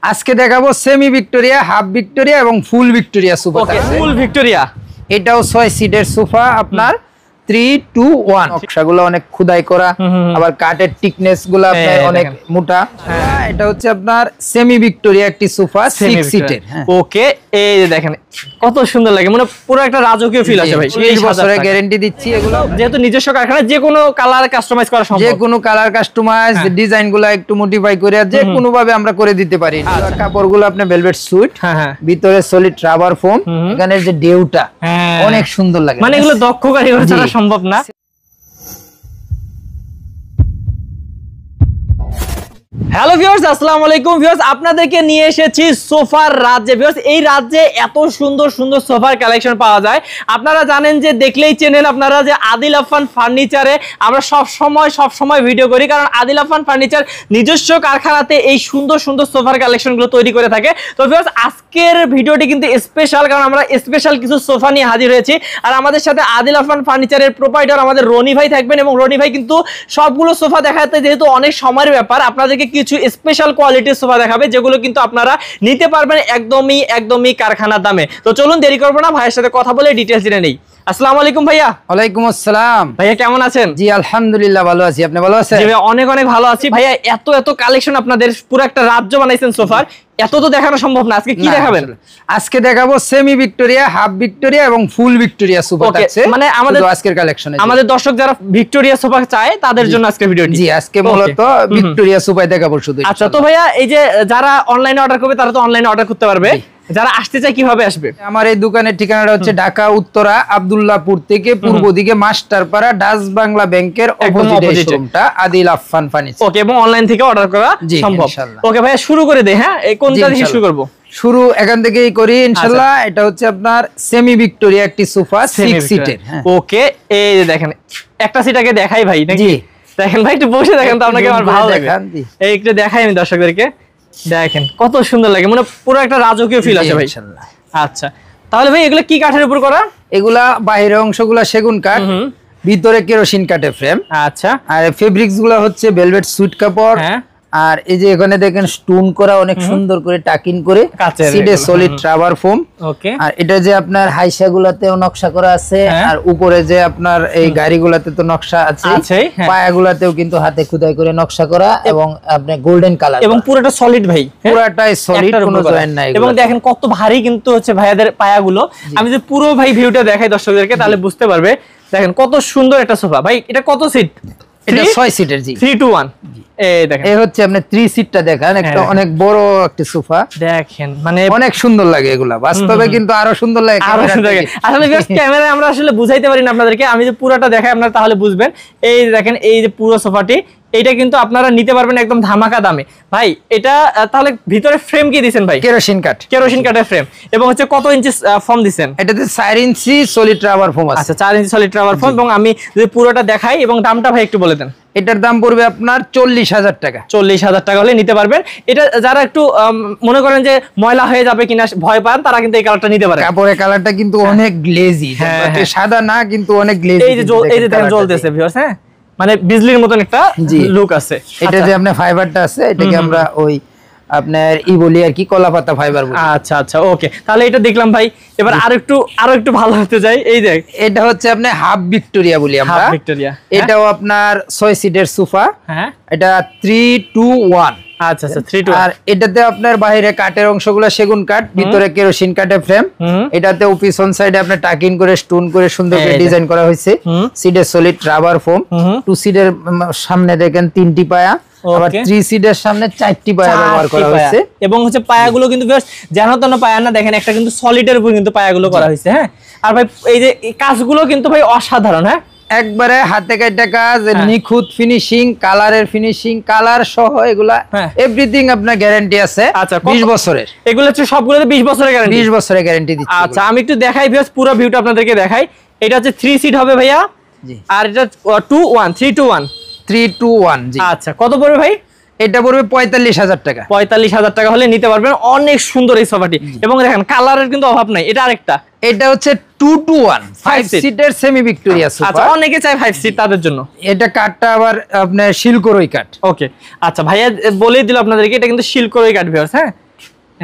আজকে দেখাবো semi Victoria, half Victoria এবং ফুল ভিক্টোরিয়া সোফা। ওকে, ফুল ভিক্টোরিয়া। এটাও 6 সিটের সোফা, আপনার 3-2-1। নকশাগুলো অনেক খোদাই করা, আবার কাঠের টিকনেস গুলো আপনার অনেক মোটা। এটা হচ্ছে আপনার সেমি ভিক্টোরিয়া একটি সোফা, 6 সিটের। ওকে, এই যে দেখেন কত সুন্দর লাগে, মানে পুরো একটা রাজকীয় ফিল আছে ভাই। 30 বছরের গ্যারান্টি দিচ্ছি। এগুলো যেহেতু নিজস্ব কারখানা, যে কোনো কালার কাস্টমাইজ করা সম্ভব, যে কোনো কালার কাস্টমাইজ, ডিজাইন গুলো একটু মডিফাই করে যে কোনো ভাবে আমরা করে দিতে পারি। কাপড়গুলো আপনি ভেলভেট সুইট, ভিতরে সলিড রাবার ফোম, এখানে যে ডেউটা অনেক সুন্দর লাগে, মানে এগুলো দক্ষ কারিগর ছাড়া সম্ভব না। হ্যালো ভিউয়ার্স, আসসালামু আলাইকুম ভিউয়ার্স, আপনাদেরকে নিয়ে এসেছি সোফার রাজ্যে। ভিউয়ার্স, এই রাজ্যে এত সুন্দর সুন্দর সোফার কালেকশন পাওয়া যায়। আপনারা জানেন যে, দেখলেই চেনেন আপনারা যে আদিল আফফান ফার্নিচারে আমরা সব সময় ভিডিও করি, কারণ আদিল আফফান ফার্নিচার নিজস্ব কারখানাতে এই সুন্দর সুন্দর সোফার কালেকশনগুলো তৈরি করে থাকে। তো ভিউয়ার্স, আজকের ভিডিওটি কিন্তু স্পেশাল, কারণ আমরা স্পেশাল কিছু সোফা নিয়ে হাজির হয়েছি। আর আমাদের সাথে আদিল আফফান ফার্নিচারের প্রোপাইটার আমাদের রনি ভাই থাকবেন, এবং রনি ভাই কিন্তু সবগুলো সোফা দেখাতে যেহেতু অনেক সময়ের ব্যাপার, আপনাদেরকে কিছু স্পেশাল কোয়ালিটির সোফা দেখাবে, যেগুলো কিন্তু আপনারা নিতে পারবেন একদমই কারখানার দামে। তো চলুন দেরি করবো না, ভাইয়ের সাথে কথা বলে ডিটেইলস জেনে নেই। আসসালামু আলাইকুম ভাইয়া। ওয়ালাইকুম আসসালাম। ভাইয়া কেমন আছেন? জি আলহামদুলিল্লাহ ভালো আছি, আপনি ভালো আছেন? জি ভাই, অনেক ভালো আছি। ভাইয়া এত কালেকশন, আপনাদের পুরো একটা রাজ্য বানাইছেন সোফার, এত তো দেখানো সম্ভব না। আজকে কি দেখাবেন? আজকে দেখাবো সেমি ভিক্টোরিয়া, হাফ ভিক্টোরিয়া এবং ফুল ভিক্টোরিয়া সোফা আছে। মানে আমাদের আজকের কালেকশনে আমাদের দর্শক যারা ভিক্টোরিয়া সোফা চায় তাদের জন্য আজকে ভিডিওটি। জি, আজকে মূলত ভিক্টোরিয়া সোফা দেখাবো শুধু। আচ্ছা, তো ভাইয়া এই যে যারা অনলাইনে অর্ডার করবে তারা তো অনলাইনে অর্ডার করতে পারবে, যারা আসতে চায় কিভাবে আসবে? আমার এই দোকানের ঠিকানাটা হচ্ছে ঢাকা উত্তরা আব্দুল্লাহপুর থেকে পূর্ব দিকে মাস্টারপাড়া ডাচ বাংলা ব্যাংকের অপোজিটে শোরুমটা আদিল আফফান ফার্নিচার। ওকে, এবং অনলাইন থেকে অর্ডার করা সম্ভব। ওকে ভাইয়া, শুরু করে দেই। হ্যাঁ, এই কোনটা থেকে শুরু করব? শুরু এখান থেকেই করি ইনশাআল্লাহ। এটা হচ্ছে আপনার সেমি ভিক্টোরিয়া একটি সোফা, 6 সিটের। ওকে, এই যে দেখেন একটা সিট আগে দেখাই ভাই নাকি? দেখেন ভাই, একটু বসে দেখেন তো, আপনাকে আমার ভালো লাগে। এই একটু দেখাই আমি দর্শকদেরকে, দেখেন কত সুন্দর লাগে, মানে পুরো একটা রাজকীয় ফিল আছে ভাই। আচ্ছা, তাহলে ভাই এগুলো কি কাঠের উপর করা? এগুলা বাইরের অংশগুলা সেগুন কাঠ, ভিতরে কেরোসিন কাঠের ফ্রেম। আচ্ছা, আর ফেব্রিক্স গুলা হচ্ছে ভেলভেট সুইট কাপড়। আর এই যে এখানে দেখেন স্টোন করা অনেক সুন্দর করে টাকিন করে, সিডে সলিড রাবার ফোম। ওকে, আর এটা যে আপনার হাইসা গুলাতেও নকশা করা আছে, আর উপরে যে আপনার এই গাড়িগুলাতে তো নকশা আছে, পায়াগুলাতেও কিন্তু হাতে খোদাই করে নকশা করা, এবং আপনি গোল্ডেন কালার, এবং পুরোটা সলিড ভাই, পুরোটাই সলিড, কোনো জয়েন্ট নাই। এবং দেখেন কত ভারী কিন্তু হচ্ছে ভাইয়াদের পায়াগুলো। আমি যে পুরো ভাই ভিউটা দেখাই দর্শকদেরকে, তাহলে বুঝতে পারবে। দেখেন কত সুন্দর একটা সোফা ভাই। এটা কত সিট? এটা 6 সিটের। জি, 3-2-1। এই দেখেন, এই হচ্ছে আপনি 3 সিটটা দেখেন, একটা অনেক বড় একটা সোফা দেখেন, মানে অনেক সুন্দর লাগে এগুলা। বাস্তবে কিন্তু আরো সুন্দর লাগে, আরো সুন্দর লাগে। আসলে ক্যামেরায় আমরা আসলে বুঝাইতে পারি না আপনাদেরকে, আমি যে পুরোটা দেখাই আপনারা তাহলে বুঝবেন। এই দেখেন, এই যে পুরো সোফাটি, এইটা কিন্তু আপনারা নিতে পারবেন একদম ধামাকা দামে ভাই। এটা তাহলে ভিতরে ফ্রেম কি দিবেন ভাই? কেরোসিন কাঠের ফ্রেম। এবং হচ্ছে কত ইঞ্চি ফোম দিবেন? এটাতে 4 ইঞ্চি সলিড রাবার ফোম আছে। আচ্ছা, 4 ইঞ্চি সলিড রাবার ফোম। এবং আমি যদি পুরোটা দেখাই, এবং দামটা ভাই একটু বলে দেন। এটার দাম পড়বে আপনার 40,000 টাকা। 40,000 টাকা হলে নিতে পারবেন। এটা যারা একটু মনে করেন যে ময়লা হয়ে যাবে কিনা ভয় পান, তারা কিন্তু এই কালারটা নিতে পারে। কাপড়ের কালারটা কিন্তু অনেক গ্লেজি, সাদা না কিন্তু অনেক গ্লেজি। এই যে দেখেন জ্বলতেছে ভিউয়ার্স, হ্যাঁ, মানে বিজলির মতন একটা লুক আছে। এটা যে আপনার ফাইবারটা আছে, এটাকে আমরা ওই আপনার ই বলি আর কি, কলাপাতা ফাইবার বলি। আচ্ছা, ওকে, তাহলে এটা দেখলাম ভাই। এবার আরো একটু ভালো হতে যাই। এই দেখ, এটা হচ্ছে আপনার হাফ ভিক্টোরিয়া বলি আমরা। হাফ ভিক্টোরিয়া, এটাও আপনার 6 সিটের সোফা। হ্যাঁ, এটা 3-2-1। আচ্ছা, 3-2-1। আর এটাতে আপনার বাইরে কাঠের অংশগুলো সেগুন কাঠ, ভিতরে কেরোসিন কাঠের ফ্রেম। এটাতেও পিছন সাইডে আপনার টাকিং করে স্টোন করে সুন্দর করে ডিজাইন করা হয়েছে। সিডে সলিড রাবার ফোম। 2 সিটের সামনে দেখেন 3টি পায়া, আবার 3 সিটের সামনে 4টি পায়া ব্যবহার করা হয়েছে। এবং হচ্ছে পায়াগুলো কিন্তু যেন তেন পায়া না, দেখেন একটা কিন্তু সলিডের উপর কিন্তু পায়াগুলো করা হয়েছে। হ্যাঁ, আর ভাই এই যে কাজগুলো কিন্তু ভাই অসাধারণ। হ্যাঁ, একবারে হাতে কাটা কাজ, নিখুঁত ফিনিশিং, কালারের ফিনিশিং, কালার সহ এগুলা এভরিথিং আপনার গ্যারান্টি আছে। আচ্ছা, 20 বছরের। এগুলো হচ্ছে সবগুলোতে 20 বছরের গ্যারান্টি। 20 বছরের গ্যারান্টি দিচ্ছি। আচ্ছা, আমি একটু দেখাই ভিউয়ার্স, পুরো ভিউটা আপনাদেরকে দেখাই। এটা হচ্ছে 3 সিট হবে ভাইয়া। জি, আর এটা 3-2-1। জি, আচ্ছা, কত পড়বে ভাই? এটা পড়বে 45,000 টাকা। 45,000 টাকা হলে নিতে পারবেন। অনেক সুন্দর এই সোফাটি, এবং দেখেন কালারের কিন্তু অভাব নাই। এটা আরেকটা, এটা হচ্ছে 2-2-1 5 সিটের সেমি ভিক্টোরিয়া সোফা। আচ্ছা, অনেকে চায় 5 সিট, তাদের জন্য এটা কাঠটা আবার আপনার শিলকরই কাঠ। ওকে, আচ্ছা ভাইয়া বলেই দিল আপনাদেরকে, এটা কিন্তু শিলকরই কাঠ ভিউয়ার্স। হ্যাঁ,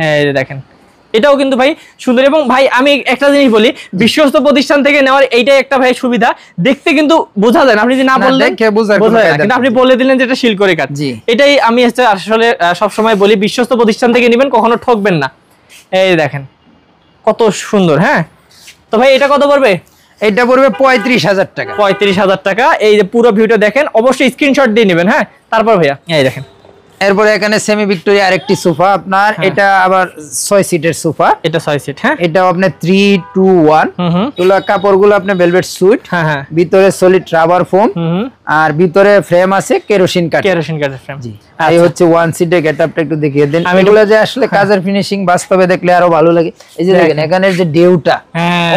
এই যে দেখেন এটাও কিন্তু ভাই সুন্দর। এবং ভাই আমি একটা জিনিস বলি, বিশ্বস্ত প্রতিষ্ঠান থেকে নেওয়ার এইটাই একটা ভাই সুবিধা, দেখতে কিন্তু বোঝা যায় না, আপনি যদি না বললেন বোঝা যায় না, কিন্তু আপনি বলে দিলেন যে এটা শিলকড়ি কাঠ। এটাই আমি আসলে সব সময় বলি, বিশ্বস্ত প্রতিষ্ঠান থেকে নেবেন, কখনো ঠকবেন না। এই দেখেন কত সুন্দর। হ্যাঁ তো ভাই এটা কত পড়বে? এটা পড়বে 35,000 টাকা। 35,000 টাকা। এই যে পুরো ভিউটা দেখেন, অবশ্যই স্ক্রিনশট দিয়ে নেবেন। হ্যাঁ তারপর ভাইয়া এই দেখেন এরপরে এখানে সেমি ভিক্টোরিয়া আরেকটি সোফা আপনার, এটা আবার 6 সিটের সোফা। এটা 6 সিট। হ্যাঁ এটা আপনার 3-2-1 এগুলো কাপড়গুলো আপনার ভেলভেট সুইট, হ্যাঁ ভিতরে সলিড রাবার ফোম, আর ভিতরে ফ্রেম আছে কেরোসিন কাঠের ফ্রেম। জি এই হচ্ছে 1 সিটের গেটআপটা একটু দেখিয়ে দেন। এগুলো যে আসলে কাজের ফিনিশিং বাস্তবে দেখলে আরো ভালো লাগে। এই যে দেখেন এখানে যে ডেউটা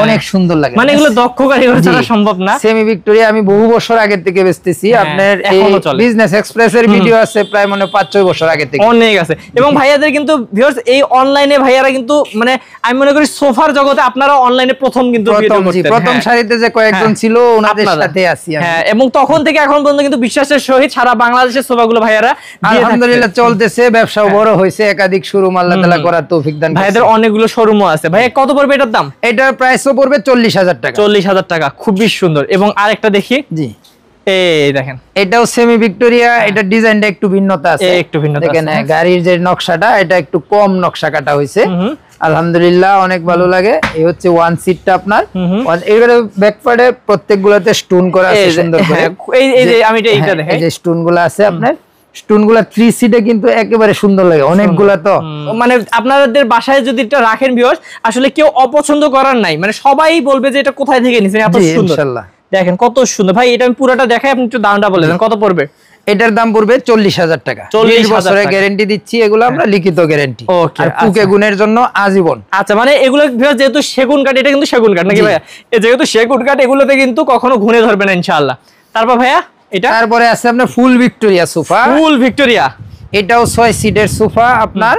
অনেক সুন্দর লাগে, মানে এগুলো দক্ষ কারিগর ছাড়া সম্ভব না। সেমি ভিক্টোরিয়া আমি বহু বছর আগে থেকে বেচতেছি। আপনার এই বিজনেস এক্সপ্রেস এর ভিডিও আছে প্রায় মানে 5-6 বছর আগে থেকে, অনেক আছে। এবং ভাইয়াদের কিন্তু ভিউয়ার্স এই অনলাইনে ভাইয়ারা কিন্তু মানে আমি মনে করি সোফার জগতে আপনারা অনলাইনে প্রথম কিন্তু প্রথম সারিতে যে কয়েকজন ছিল ওনাদের সাথে আছি আমি। হ্যাঁ এবং তখন থেকে এখন পর্যন্ত কিন্তু বিশ্বাসের সহিত সারা বাংলাদেশের সোফাগুলো ভাইয়ারা আলহামদুলিল্লাহ চলতেছে, ব্যবসাও বড় হয়েছে, একাধিক শোরুম আল্লাহ তাআলা করার তৌফিক দান। ভাইয়াদের অনেকগুলো শোরুমও আছে। ভাই কত পড়বে এটার দাম? এটার প্রাইসও পড়বে 40,000 টাকা। 40,000 টাকা, খুবই সুন্দর। এবং আরেকটা দেখি, জি এই দেখেন এটাও সেমি ভিক্টোরিয়া, এটা ডিজাইনটা একটু ভিন্নতা আছে, একটু ভিন্নতা আছে। দেখেন গাড়ির যে নকশাটা এটা একটু কম নকশা কাটা হয়েছে, আলহামদুলিল্লাহ অনেক ভালো লাগে। এই হচ্ছে 1 সিটটা আপনার, এবারে ব্যাকপার্টে প্রত্যেকগুলোতে স্টোন করা আছে সুন্দর করে। এই যে আমি এইটা দেখেন, এই যে স্টোনগুলো আছে আপনার, স্টোনগুলা 3 সিটে কিন্তু একেবারে সুন্দর লাগে, অনেকগুলা তো মানে আপনাদের বাসায় যদি এটা রাখেন ভিউয়ার্স, আসলে কেউ অপছন্দ করার নাই, মানে সবাই বলবে যে এটা কোথায় থেকে নিছেন, এত সুন্দর। ইনশাআল্লাহ দেখেন কত সুন্দর। ভাই এটা আমি পুরোটা দেখাই, আপনি একটু দামটা বলে দেন কত পড়বে? এটার দাম পড়বে 40,000 টাকা। 40 বছরের গ্যারান্টি দিচ্ছি, এগুলো আমরা লিখিত গ্যারান্টি, ওকে, আর পুকে গুণের জন্য আজীবন। আচ্ছা মানে এগুলো যেহেতু সেগুন কাঠ, এটা কিন্তু সেগুন কাঠ নাকি ভাইয়া? যেহেতু সেগুন কাঠ, এগুলোতে কিন্তু কখনো ঘুরে ধরবে না ইনশাআল্লাহ। তারপর ভাইয়া এটা, তারপরে আছে আপনার ফুল ভিক্টোরিয়া সোফা। ফুল ভিক্টোরিয়া, এটাও 6 সিটের সোফা আপনার,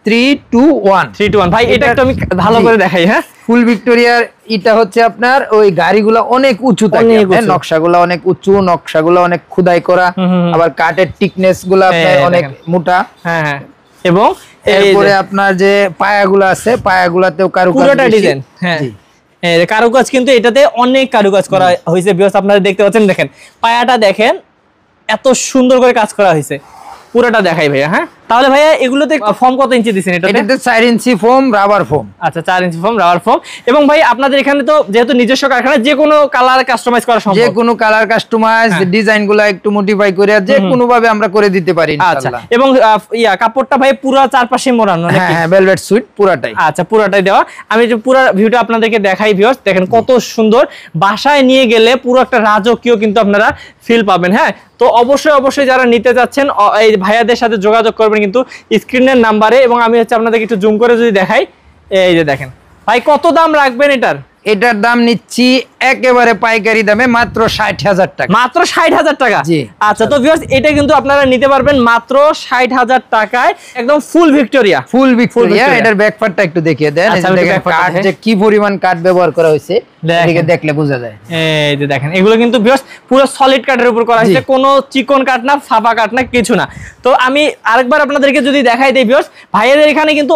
3-2-1 ভাই এটা একটু আমি ভালো করে দেখাই। হ্যাঁ ফুল ভিক্টোরিয়ার এটা হচ্ছে আপনার ওই গাড়িগুলো অনেক উঁচু থাকে, নকশাগুলো অনেক উঁচু, নকশাগুলো অনেক খোদাই করা, আবার কাঠের টিকনেস গুলো আপনার অনেক মোটা। হ্যাঁ এবং এরপরে আপনার যে পায়াগুলো আছে, পায়াগুলোতেও কারুকাজ ডিজাইন। হ্যাঁ কারুকাজ কিন্তু এটাতে অনেক কারুকাজ করা হয়েছে ভিউয়ার্স, আপনারা দেখতে পাচ্ছেন। দেখেন পায়াটা দেখেন এত সুন্দর করে কাজ করা হয়েছে, পুরোটা দেখাই ভাইয়া। হ্যাঁ তাহলে ভাইয়া এগুলোতে ফর্ম কত ইঞ্চি দিবেন? এটাতে 4 ইঞ্চি ফোম, রাবার ফোম। আচ্ছা 4 ইঞ্চি ফোম, রাবার ফোম। এবং ভাই আপনাদের এখানে তো যেহেতু নিজস্ব কারখানা, যে কোনো কালার কাস্টমাইজ করা সম্ভব, যে কোনো কালার কাস্টমাইজ, ডিজাইনগুলো একটু মডিফাই করে যে কোনো ভাবে আমরা করে দিতে পারি ইনশাআল্লাহ। এবং কাপড়টা ভাই পুরো চারপাশে মোড়ানো নাকি? হ্যাঁ ভেলভেট সুইট পুরাটাই। আচ্ছা পুরাটাই দেওয়া। আমি যে পুরো ভিউটা আপনাদেরকে দেখাই ভিউয়ার্স, দেখেন কত সুন্দর। বাসায় নিয়ে গেলে পুরো একটা রাজকীয় কিন্তু আপনারা ফিল পাবেন। হ্যাঁ তো অবশ্যই যারা নিতে যাচ্ছেন এই ভাইয়াদের সাথে যোগাযোগ করবেন কিন্তু স্ক্রিনের নাম্বারে। এবং আমি হচ্ছে আপনাদেরকে একটু জুম করে যদি দেখাই, এই যে দেখেন ভাই কত দাম রাখবেন এটার? এটার দাম নিচ্ছি একেবারে পাইকারি দামে মাত্র 60,000 টাকা। মাত্র 60,000 টাকা? জি। আচ্ছা তো ভিউয়ার্স এটা কিন্তু আপনারা নিতে পারবেন মাত্র 60,000 টাকায়, একদম ফুল ভিক্টোরিয়া। ফুল ভিক্টোরিয়া। এটার ব্যাকপার্টটা একটু দেখিয়ে দেন, এই যে দেখেন কাঠ যে কি পরিমাণ কাঠ ব্যবহার করা হয়েছে, এদিকে দেখলে বোঝা যায়। এই যে দেখেন এগুলো কিন্তু ভিউয়ার্স পুরো সলিড কাঠের উপর করা হয়েছে, কোনো চিকন কাঠ না, ফাঁপা কাঠ না, কিছু না। তো আমি আরেকবার আপনাদেরকে যদি দেখাই দেই ভিউয়ার্স, ভাইয়াদের এখানে কিন্তু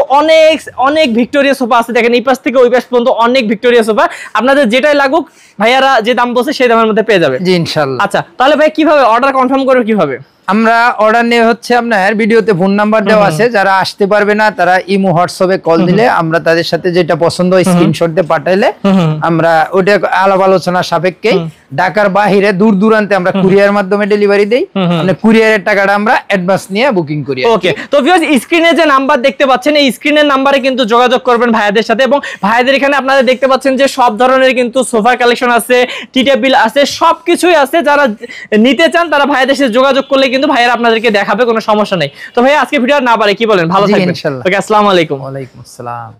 অনেক ভিক্টোরিয়া সোফা আছে। দেখেন এই পাশ থেকে ওই পাশ পর্যন্ত অনেক ভিক্টোরিয়া সোফা, আপনাদের যেটাই লাগুক ভাইয়ারা যে দাম বলছে সেই দামের মধ্যে পেয়ে যাবে। জি ইনশাআল্লাহ। আচ্ছা তাহলে ভাই কিভাবে অর্ডার কনফার্ম করবে কিভাবে? আমরা অর্ডার নিয়ে হচ্ছে আপনার ভিডিওতে ফোন নাম্বার দেওয়া আছে, যারা আসতে পারবে না তারা ইমো হোয়াটসঅ্যাপে কল দিলে আমরা তাদের সাথে যেটা পছন্দ স্ক্রিনশট দিয়ে পাঠাইলে আমরা ওটা আলাপ আলোচনা সাপেক্ষে ঢাকার বাইরে দূর দূরান্তে আমরা কুরিয়ার মাধ্যমে ডেলিভারি দেই, মানে কুরিয়ারের টাকাটা আমরা অ্যাডভান্স নিয়ে বুকিং করি। ওকে তো ভিউয়ার্স স্ক্রিনে যে নাম্বার দেখতে পাচ্ছেন, এই স্ক্রিনের নাম্বারে কিন্তু যোগাযোগ করবেন ভাইয়াদের সাথে। এবং ভাইয়াদের এখানে আপনারা দেখতে পাচ্ছেন যে সব ধরনের কিন্তু সোফার কালেকশন আছে, টি টেবিল আছে, সবকিছুই আছে। যারা নিতে চান তারা ভাইয়াদের সাথে যোগাযোগ করলে কিন্তু ভাইয়ারা আপনাদেরকে দেখাবে, কোনো সমস্যা নেই। তো ভাইয়া আজকে ভিডিও না পারে কি বলেন, ভালো থাকবেন ইনশাআল্লাহ। ওকে আসসালামু আলাইকুম। ওয়া আলাইকুম আসসালাম।